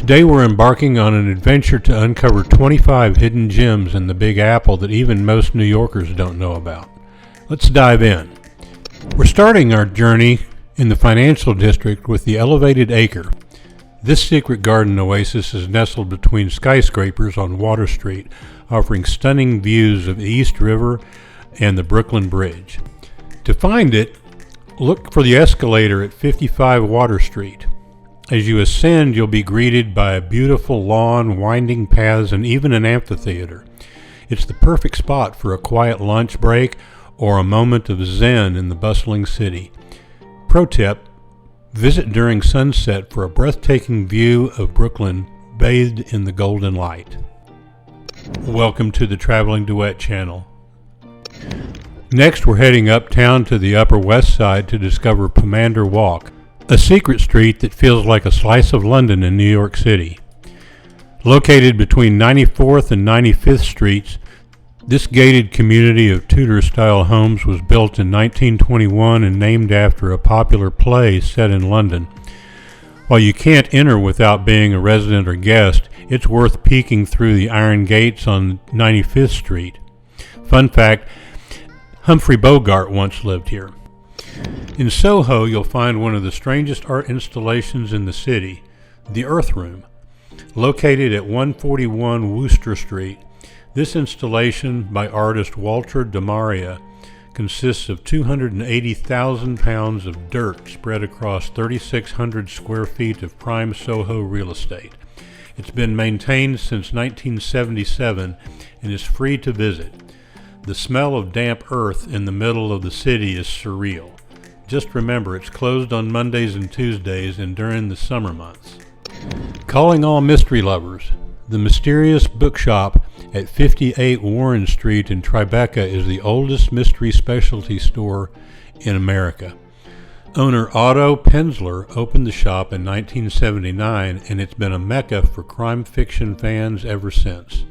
Today we're embarking on an adventure to uncover 25 hidden gems in the Big Apple that even most New Yorkers don't know about. Let's dive in. We're starting our journey in the financial district with the elevated Acre. This secret garden oasis is nestled between skyscrapers on Water Street, offering stunning views of the East River and the Brooklyn Bridge. To find it, look for the escalator at 55 Water Street. As you ascend, you'll be greeted by a beautiful lawn, winding paths, and even an amphitheater. It's the perfect spot for a quiet lunch break or a moment of zen in the bustling city. Pro tip, visit during sunset for a breathtaking view of Brooklyn bathed in the golden light. Welcome to the Traveling Duet channel. Next, we're heading uptown to the Upper West Side to discover Pomander Walk, a secret street that feels like a slice of London in New York City. Located between 94th and 95th Streets, this gated community of Tudor-style homes was built in 1921 and named after a popular play set in London. While you can't enter without being a resident or guest, it's worth peeking through the iron gates on 95th Street. Fun fact, Humphrey Bogart once lived here. In Soho, you'll find one of the strangest art installations in the city, the Earth Room. Located at 141 Wooster Street, this installation by artist Walter de Maria consists of 280,000 pounds of dirt spread across 3,600 square feet of prime Soho real estate. It's been maintained since 1977 and is free to visit. The smell of damp earth in the middle of the city is surreal. Just remember, it's closed on Mondays and Tuesdays and during the summer months. Calling all mystery lovers, the mysterious Bookshop at 58 Warren Street in Tribeca is the oldest mystery specialty store in America. Owner Otto Penzler opened the shop in 1979, and it's been a mecca for crime fiction fans ever since.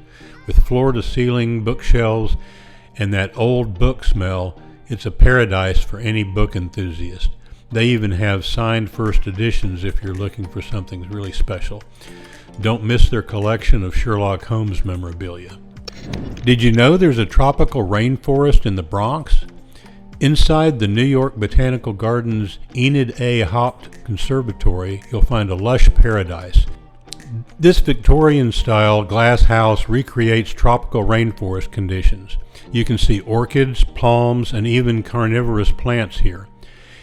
With floor-to-ceiling bookshelves and that old book smell, it's a paradise for any book enthusiast. They even have signed first editions if you're looking for something really special. Don't miss their collection of Sherlock Holmes memorabilia. Did you know there's a tropical rainforest in the Bronx? Inside the New York Botanical Gardens Enid A. Haupt Conservatory, you'll find a lush paradise. This Victorian-style glass house recreates tropical rainforest conditions. You can see orchids, palms, and even carnivorous plants here.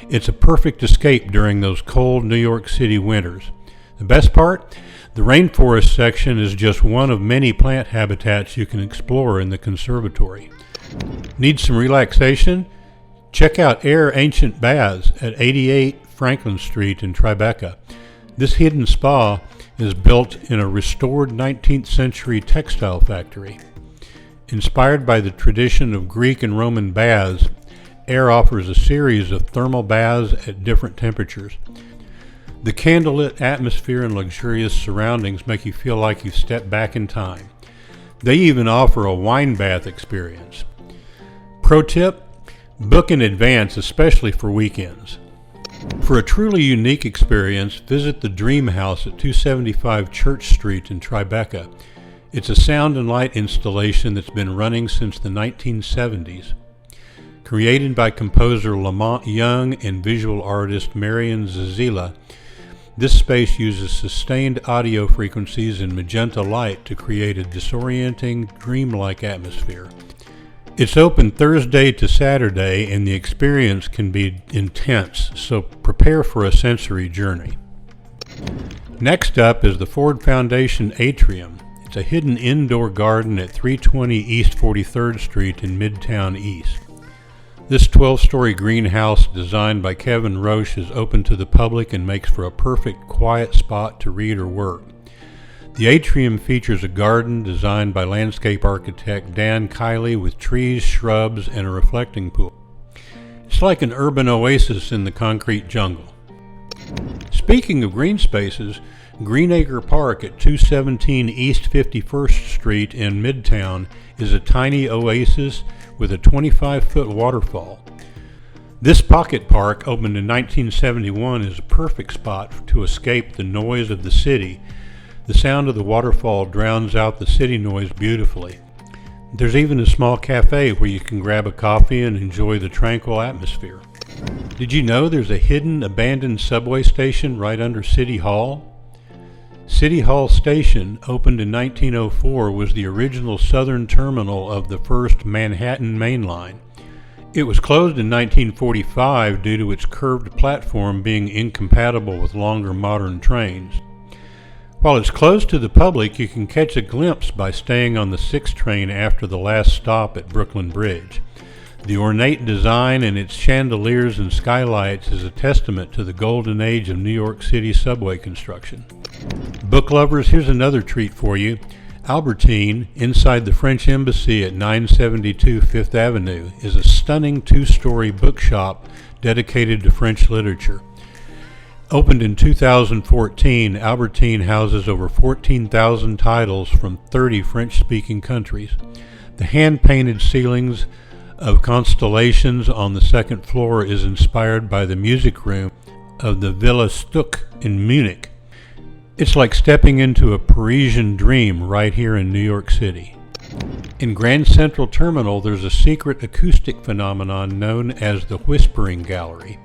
It's a perfect escape during those cold New York City winters. The best part? The rainforest section is just one of many plant habitats you can explore in the conservatory. Need some relaxation? Check out Aire Ancient Baths at 88 Franklin Street in Tribeca. This hidden spa is built in a restored 19th century textile factory. Inspired by the tradition of Greek and Roman baths, Aire offers a series of thermal baths at different temperatures. The candlelit atmosphere and luxurious surroundings make you feel like you've stepped back in time. They even offer a wine bath experience. Pro tip, book in advance, especially for weekends. For a truly unique experience, visit the Dream House at 275 Church Street in Tribeca. It's a sound and light installation that's been running since the 1970s. Created by composer Lamont Young and visual artist Marian Zazila, this space uses sustained audio frequencies and magenta light to create a disorienting, dreamlike atmosphere. It's open Thursday to Saturday, and the experience can be intense, so prepare for a sensory journey. Next up is the Ford Foundation Atrium. It's a hidden indoor garden at 320 East 43rd Street in Midtown East. This 12-story greenhouse designed by Kevin Roche is open to the public and makes for a perfect quiet spot to read or work. The atrium features a garden designed by landscape architect Dan Kiley with trees, shrubs, and a reflecting pool. It's like an urban oasis in the concrete jungle. Speaking of green spaces, Greenacre Park at 217 East 51st Street in Midtown is a tiny oasis with a 25-foot waterfall. This pocket park, opened in 1971, is a perfect spot to escape the noise of the city. The sound of the waterfall drowns out the city noise beautifully. There's even a small cafe where you can grab a coffee and enjoy the tranquil atmosphere. Did you know there's a hidden abandoned subway station right under City Hall? City Hall Station, opened in 1904, was the original southern terminal of the first Manhattan Main Line. It was closed in 1945 due to its curved platform being incompatible with longer modern trains. While it's closed to the public, you can catch a glimpse by staying on the 6 train after the last stop at Brooklyn Bridge. The ornate design and its chandeliers and skylights is a testament to the golden age of New York City subway construction. Book lovers, here's another treat for you. Albertine, inside the French Embassy at 972 Fifth Avenue, is a stunning 2-story bookshop dedicated to French literature. Opened in 2014, Albertine houses over 14,000 titles from 30 French-speaking countries. The hand-painted ceilings of constellations on the second floor is inspired by the music room of the Villa Stuck in Munich. It's like stepping into a Parisian dream right here in New York City. In Grand Central Terminal, there's a secret acoustic phenomenon known as the Whispering Gallery.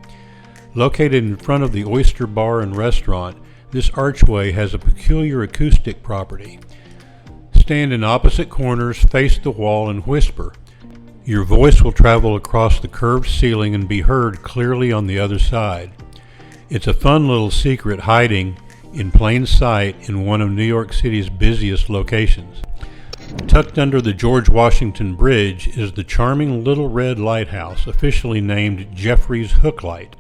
Located in front of the Oyster Bar and Restaurant, this archway has a peculiar acoustic property. Stand in opposite corners, face the wall, and whisper. Your voice will travel across the curved ceiling and be heard clearly on the other side. It's a fun little secret hiding in plain sight in one of New York City's busiest locations. Tucked under the George Washington Bridge is the charming Little Red Lighthouse, officially named Jeffrey's Hook Light.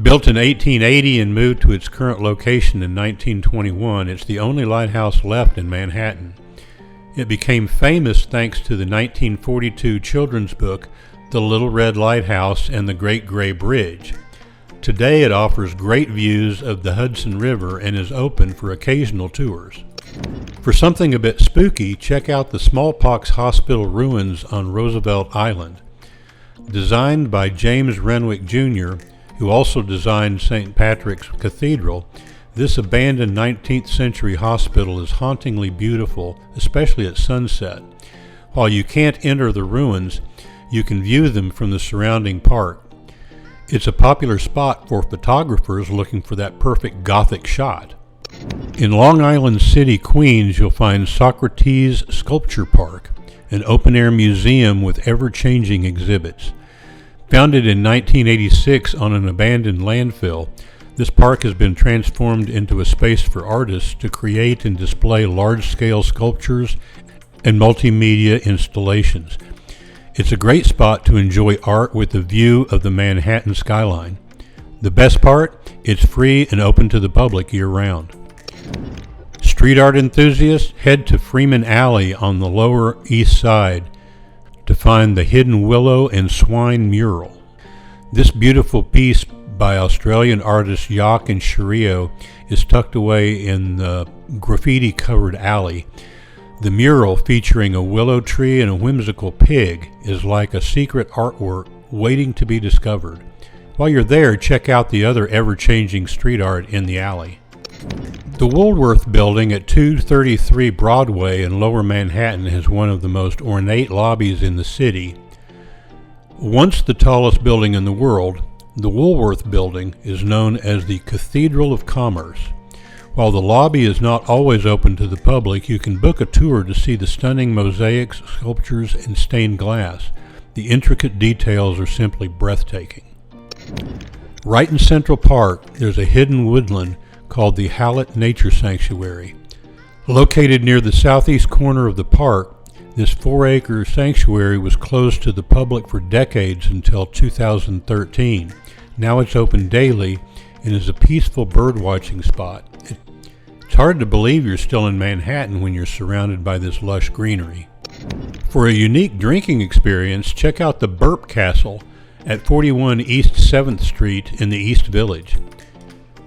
Built in 1880 and moved to its current location in 1921, it's the only lighthouse left in Manhattan. It became famous thanks to the 1942 children's book, The Little Red Lighthouse and the Great Gray Bridge. Today it offers great views of the Hudson River and is open for occasional tours. For something a bit spooky, check out the Smallpox Hospital ruins on Roosevelt Island. Designed by James Renwick Jr., who also designed St. Patrick's Cathedral, this abandoned 19th century hospital is hauntingly beautiful, especially at sunset. While you can't enter the ruins, you can view them from the surrounding park. It's a popular spot for photographers looking for that perfect Gothic shot. In Long Island City, Queens, you'll find Socrates Sculpture Park, an open-air museum with ever-changing exhibits. Founded in 1986 on an abandoned landfill, this park has been transformed into a space for artists to create and display large-scale sculptures and multimedia installations. It's a great spot to enjoy art with a view of the Manhattan skyline. The best part? It's free and open to the public year-round. Street art enthusiasts, head to Freeman Alley on the Lower East Side to find the hidden Willow and Swine mural. This beautiful piece by Australian artists Yak and Shario is tucked away in the graffiti-covered alley. The mural, featuring a willow tree and a whimsical pig, is like a secret artwork waiting to be discovered. While you're there, check out the other ever-changing street art in the alley. The Woolworth Building at 233 Broadway in Lower Manhattan has one of the most ornate lobbies in the city. Once the tallest building in the world, the Woolworth Building is known as the Cathedral of Commerce. While the lobby is not always open to the public, you can book a tour to see the stunning mosaics, sculptures, and stained glass. The intricate details are simply breathtaking. Right in Central Park, there's a hidden woodland called the Hallett Nature Sanctuary. Located near the southeast corner of the park, this 4-acre sanctuary was closed to the public for decades until 2013. Now it's open daily and is a peaceful bird-watching spot. It's hard to believe you're still in Manhattan when you're surrounded by this lush greenery. For a unique drinking experience, check out the Burp Castle at 41 East 7th Street in the East Village.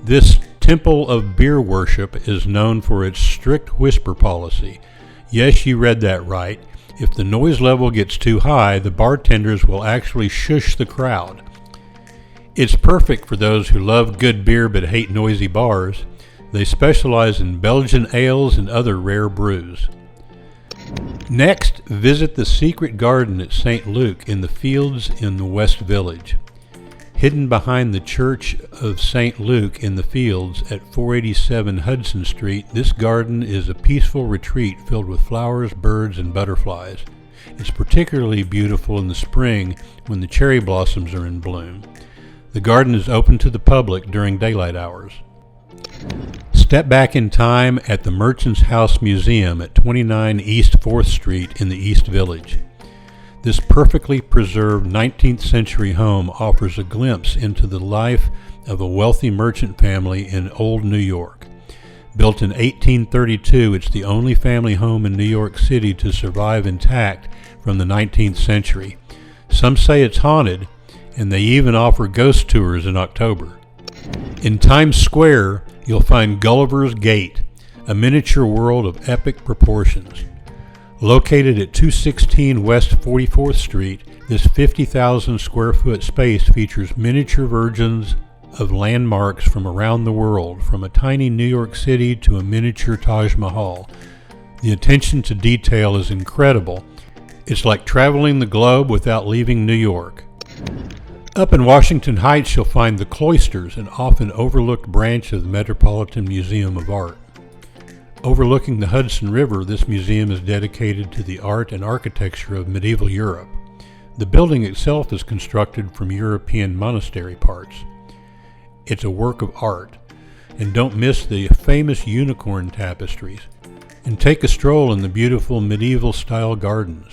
This temple of beer worship is known for its strict whisper policy. Yes, you read that right. If the noise level gets too high, the bartenders will actually shush the crowd. It's perfect for those who love good beer but hate noisy bars. They specialize in Belgian ales and other rare brews. Next, visit the secret garden at St. Luke in the fields in the West Village. Hidden behind the Church of St. Luke in the fields at 487 Hudson Street, this garden is a peaceful retreat filled with flowers, birds, and butterflies. It's particularly beautiful in the spring when the cherry blossoms are in bloom. The garden is open to the public during daylight hours. Step back in time at the Merchants House Museum at 29 East 4th Street in the East Village. This perfectly preserved 19th century home offers a glimpse into the life of a wealthy merchant family in Old New York. Built in 1832, it's the only family home in New York City to survive intact from the 19th century. Some say it's haunted, and they even offer ghost tours in October. In Times Square, you'll find Gulliver's Gate, a miniature world of epic proportions. Located at 216 West 44th Street, this 50,000 square foot space features miniature versions of landmarks from around the world, from a tiny New York City to a miniature Taj Mahal. The attention to detail is incredible. It's like traveling the globe without leaving New York. Up in Washington Heights, you'll find the Cloisters, an often overlooked branch of the Metropolitan Museum of Art. Overlooking the Hudson River, this museum is dedicated to the art and architecture of medieval Europe. The building itself is constructed from European monastery parts. It's a work of art, and don't miss the famous unicorn tapestries, and take a stroll in the beautiful medieval-style gardens.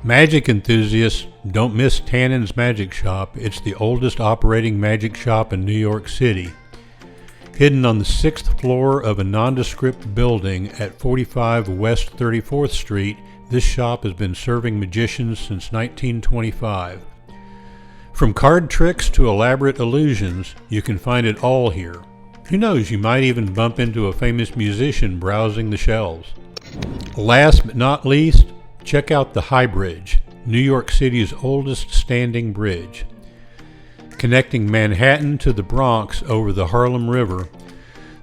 Magic enthusiasts, don't miss Tannen's Magic Shop. It's the oldest operating magic shop in New York City. Hidden on the 6th floor of a nondescript building at 45 West 34th Street, this shop has been serving magicians since 1925. From card tricks to elaborate illusions, you can find it all here. Who knows, you might even bump into a famous musician browsing the shelves. Last but not least, check out the High Bridge, New York City's oldest standing bridge. Connecting Manhattan to the Bronx over the Harlem River,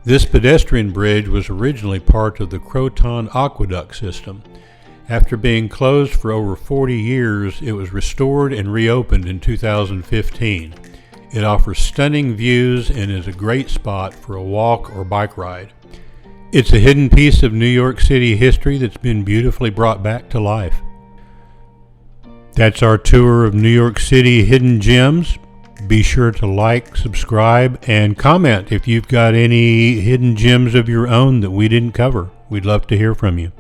this pedestrian bridge was originally part of the Croton Aqueduct system. After being closed for over 40 years, it was restored and reopened in 2015. It offers stunning views and is a great spot for a walk or bike ride. It's a hidden piece of New York City history that's been beautifully brought back to life. That's our tour of New York City hidden gems. Be sure to like, subscribe, and comment if you've got any hidden gems of your own that we didn't cover. We'd love to hear from you.